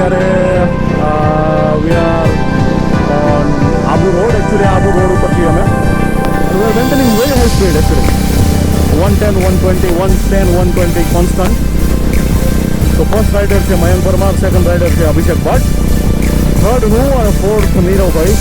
અત્યારે we are on Abu road. Actually Abu road ઉપરથી અમે we are maintaining very high speed actually 110, 120, 110, 120 constant. તો first rider છે Mayank Parmar, second rider છે અભિષેક ભટ્ટ, થર્ડ હું અને ફોર્થ નીરવભાઈ.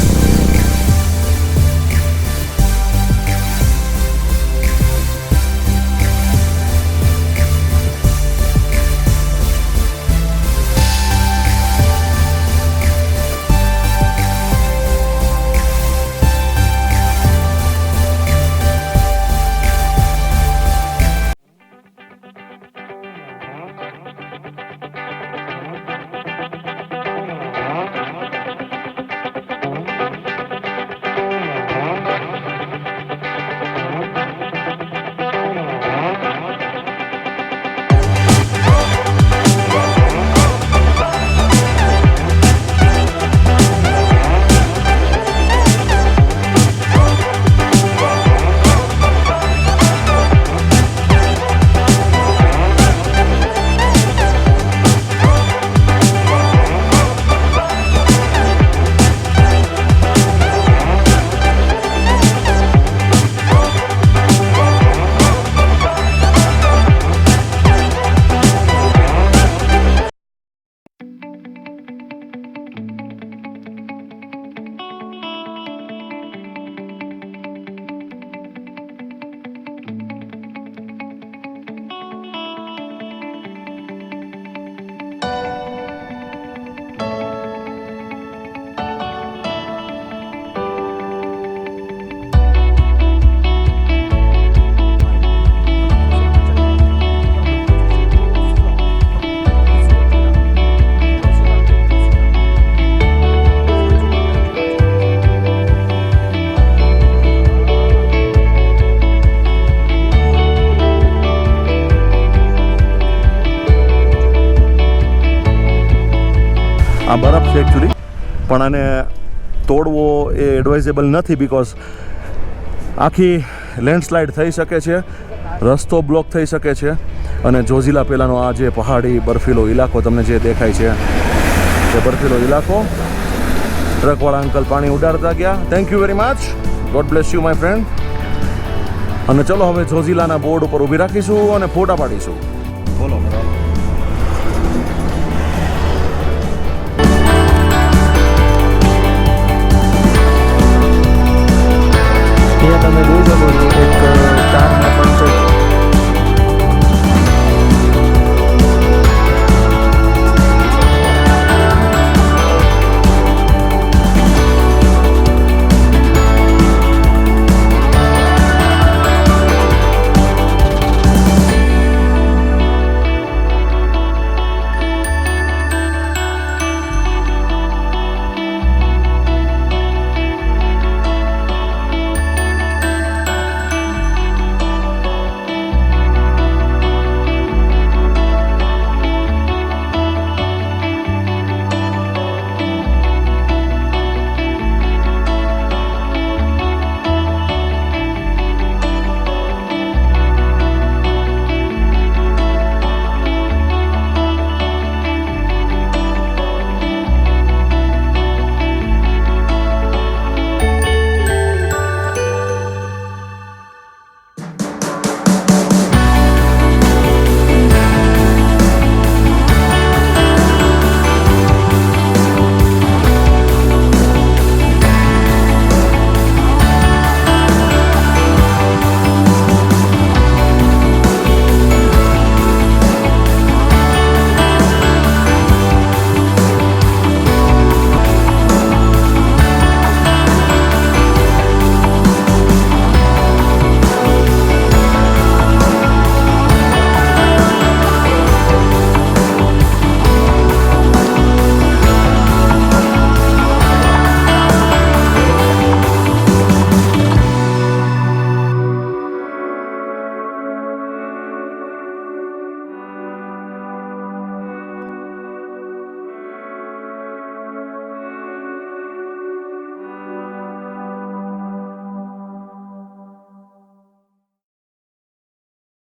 આ બરફ છે એકચ્યુઅલી, પણ આને તોડવો એ એડવાઇઝેબલ નથી બિકોઝ આખી લેન્ડસ્લાઇડ થઈ શકે છે, રસ્તો બ્લોક થઈ શકે છે. અને જોઝિલા પહેલાંનો આ જે પહાડી બર્ફીલો ઇલાકો તમને જે દેખાય છે એ બર્ફીલો ઇલાકો. ટ્રકવાળા અંકલ પાણી ઉડાડતા ગયા. Thank you very much, God bless you my friend. અને ચલો હવે જોઝિલાના બોર્ડ ઉપર ઊભી રાખીશું અને ફોટા પાડીશું. બોલો.